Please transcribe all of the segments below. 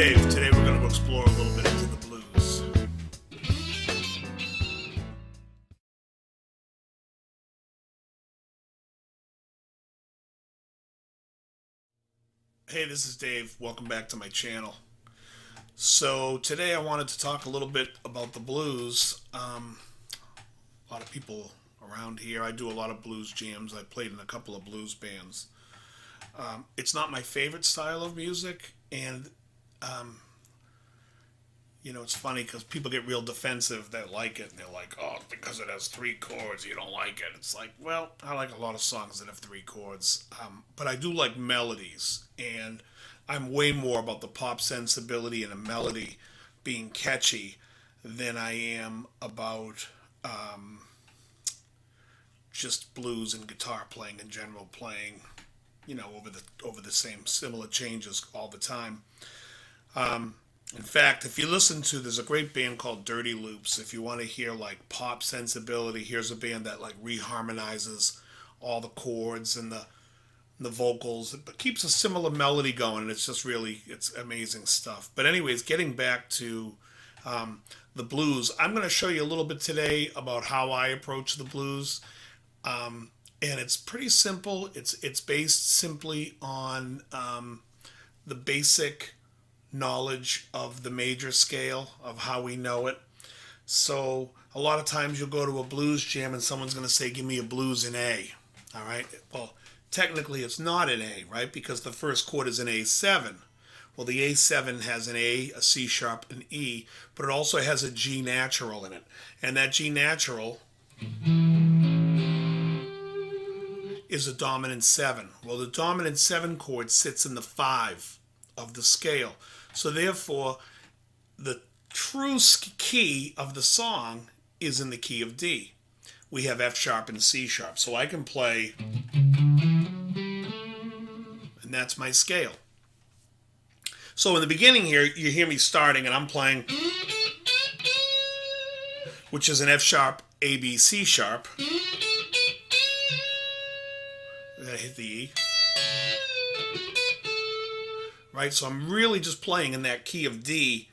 Dave. Today we're going to explore a little bit into the blues. Hey, this is Dave. Welcome back to my channel. So today I wanted to talk a little bit about the blues. A lot of people around here, I do a lot of blues jams. I played in a couple of blues bands. It's not my favorite style of music, and it's funny because people get real defensive that like it, and they're like, oh, because it has three chords, you don't like it. It's like, well, I like a lot of songs that have three chords, but I do like melodies, and I'm way more about the pop sensibility and a melody being catchy than I am about just blues and guitar playing in general, playing, over the same similar changes all the time. In fact, if you listen to, there's a great band called Dirty Loops. If you want to hear like pop sensibility, here's a band that like reharmonizes all the chords and the vocals, but keeps a similar melody going. And it's amazing stuff. But anyways, getting back to the blues, I'm going to show you a little bit today about how I approach the blues. And it's pretty simple. It's based simply on the basic knowledge of the major scale, of how we know it. So a lot of times you'll go to a blues jam and someone's going to say, give me a blues in A. All right. Well, technically it's not an A, right? Because the first chord is an A7. Well, the A7 has an A, a C sharp, an E, but it also has a G natural in it. And that G natural is a dominant 7. Well, the dominant 7 chord sits in the 5 of the scale. So therefore, the true key of the song is in the key of D. We have F sharp and C sharp. So I can play, and that's my scale. So in the beginning here, you hear me starting, and I'm playing, which is an F sharp, A, B, C sharp. Then I hit the E. Right, so I'm really just playing in that key of D,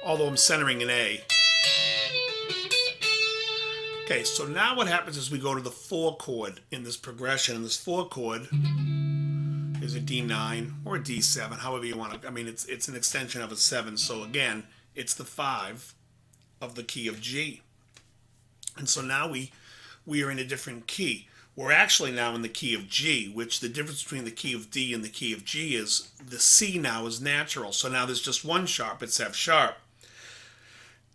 although I'm centering an A. Okay, so now what happens is we go to the 4 chord in this progression, and this 4 chord is a D9 or a D7, however you want to. I mean, it's an extension of a 7, so again, it's the 5 of the key of G. And so now we are in a different key. We're actually now in the key of G, which the difference between the key of D and the key of G is the C now is natural. So now there's just one sharp, it's F sharp.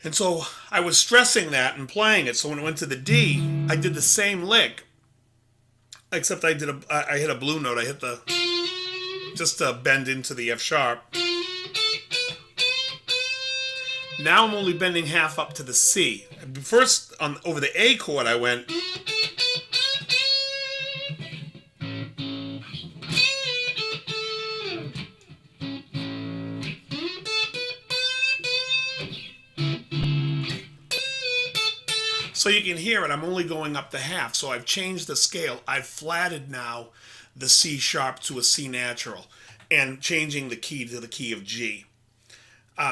And so I was stressing that and playing it. So when it went to the D, I did the same lick, except I hit a blue note. I hit just to bend into the F sharp. Now I'm only bending half up to the C. First, over the A chord, I went. So you can hear it, I'm only going up the half, so I've changed the scale. I've flatted now the C sharp to a C natural and changing the key to the key of G.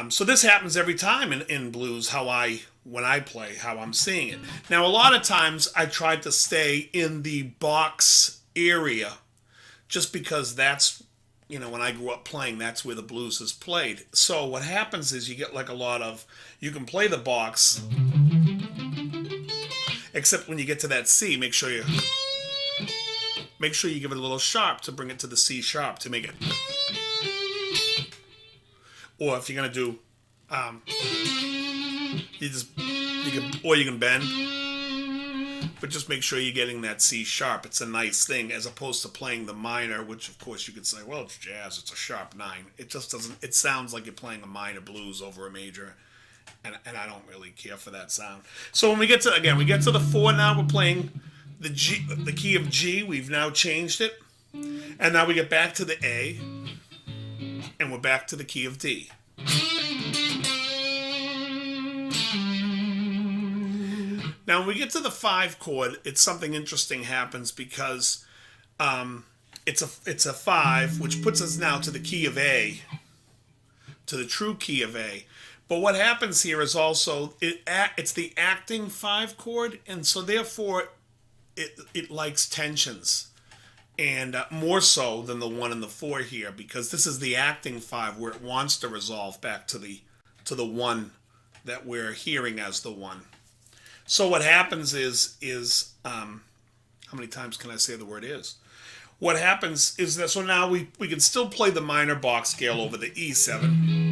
So this happens every time in blues, when I play, how I'm seeing it. Now, a lot of times I tried to stay in the box area just because that's, when I grew up playing, that's where the blues is played. So what happens is you get like you can play the box, except when you get to that C, make sure you give it a little sharp to bring it to the C sharp to make it. Or if you're gonna do, you can bend, but just make sure you're getting that C sharp. It's a nice thing as opposed to playing the minor, which of course you could say, well, it's jazz, it's a sharp 9. It just doesn't. It sounds like you're playing a minor blues over a major. And I don't really care for that sound. So when we get to the 4 now, we're playing the key of G. We've now changed it. And now we get back to the A. And we're back to the key of D. Now when we get to the 5 chord, something interesting happens because it's a 5, which puts us now to the key of A, to the true key of A. But what happens here is also it's the acting 5 chord, and so therefore it likes tensions, and more so than the 1 and the 4 here, because this is the acting 5 where it wants to resolve back to the 1 that we're hearing as the 1. So what happens is how many times can I say the word is? What happens is that, so now we can still play the minor Bach scale over the E7.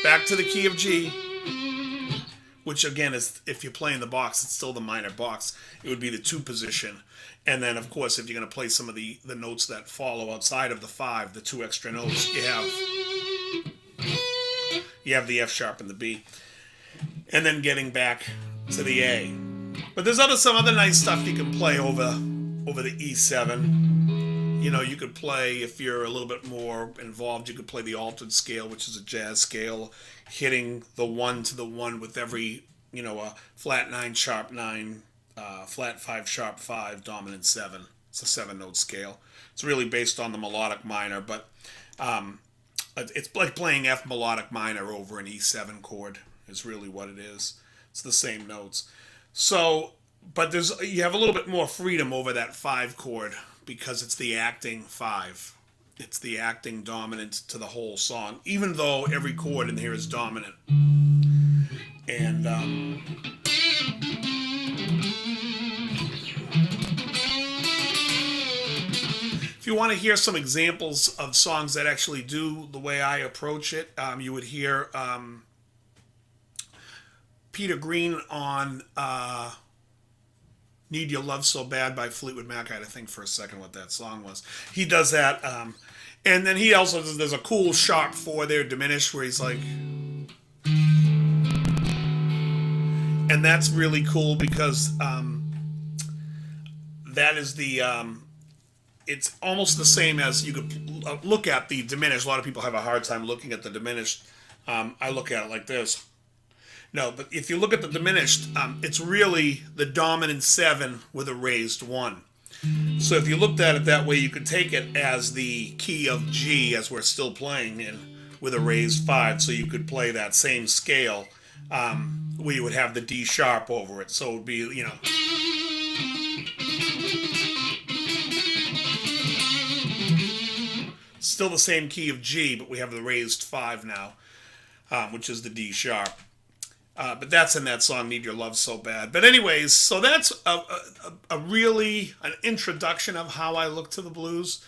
Back to the key of G, which again is, if you're playing the box, it's still the minor box. It would be the 2 position. And then, of course, if you're going to play some of the notes that follow outside of the 5, the 2 extra notes, you have the F sharp and the B. And then getting back to the A. But there's some other nice stuff you can play over the E7. You know, you could play, if you're a little bit more involved, you could play the altered scale, which is a jazz scale, hitting the 1 to the 1 with every, a flat 9, sharp 9, flat 5, sharp 5, dominant 7. It's a 7-note scale. It's really based on the melodic minor, but it's like playing F melodic minor over an E7 chord is really what it is. It's the same notes. So, but you have a little bit more freedom over that 5 chord because it's the acting 5. It's the acting dominant to the whole song, even though every chord in here is dominant. And if you want to hear some examples of songs that actually do the way I approach it, you would hear Peter Green on Need Your Love So Bad by Fleetwood Mac. I had to think for a second what that song was. He does that. And then he also does, there's a cool sharp 4 there, diminished, where he's like... And that's really cool because that is the... it's almost the same as you could look at the diminished. A lot of people have a hard time looking at the diminished. I look at it like this. No, but if you look at the diminished, it's really the dominant 7 with a raised 1. So if you looked at it that way, you could take it as the key of G, as we're still playing in, with a raised 5. So you could play that same scale where you would have the D sharp over it. So it would be, still the same key of G, but we have the raised 5 now, which is the D sharp. But that's in that song, Need Your Love So Bad. But anyways, so that's really an introduction of how I look to the blues.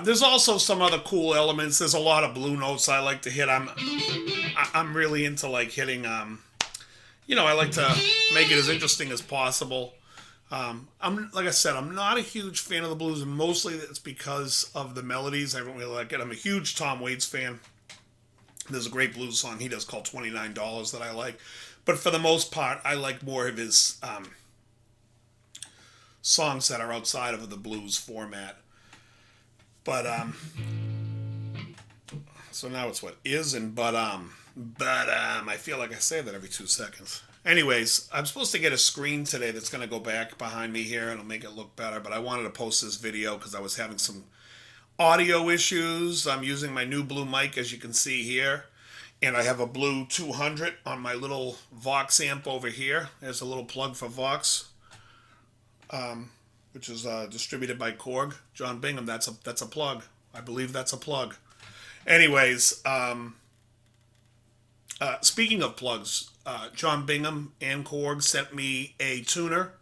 There's also some other cool elements. There's a lot of blue notes I like to hit. I'm really into like hitting, I like to make it as interesting as possible. Like I said, I'm not a huge fan of the blues, and mostly it's because of the melodies. I don't really like it. I'm a huge Tom Waits fan. There's a great blues song he does called $29 that I like. But for the most part, I like more of his songs that are outside of the blues format. But, so now it's what? Is and but, I feel like I say that every 2 seconds. Anyways, I'm supposed to get a screen today that's going to go back behind me here and it'll make it look better. But I wanted to post this video because I was having some audio issues. I'm using my new blue mic, as you can see here, and I have a blue 200 on my little Vox amp over here. There's a little plug for Vox, which is distributed by Korg. John Bingham, that's a plug. I believe that's a plug. Anyways, speaking of plugs, John Bingham and Korg sent me a tuner.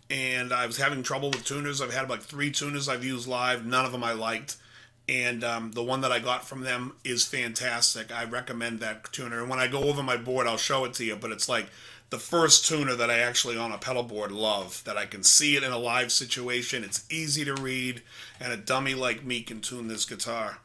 And I was having trouble with tuners. I've had like 3 tuners I've used live. None of them I liked. And the one that I got from them is fantastic. I recommend that tuner. And when I go over my board, I'll show it to you. But it's like the first tuner that I actually on a pedal board love. That I can see it in a live situation. It's easy to read. And a dummy like me can tune this guitar.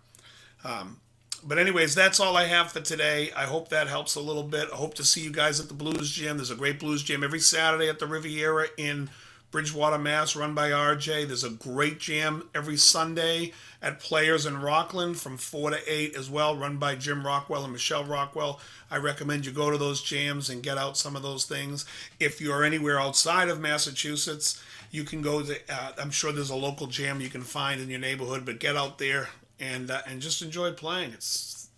But anyways, that's all I have for today. I hope that helps a little bit. I hope to see you guys at the Blues Gym. There's a great Blues Gym every Saturday at the Riviera in Bridgewater, Mass, run by RJ. There's a great jam every Sunday at Players in Rockland from 4 to 8 as well, run by Jim Rockwell and Michelle Rockwell. I recommend you go to those jams and get out some of those things. If you're anywhere outside of Massachusetts, you can go to, I'm sure there's a local jam you can find in your neighborhood, but get out there and just enjoy playing. It's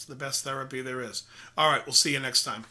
the best therapy there is. All right, we'll see you next time.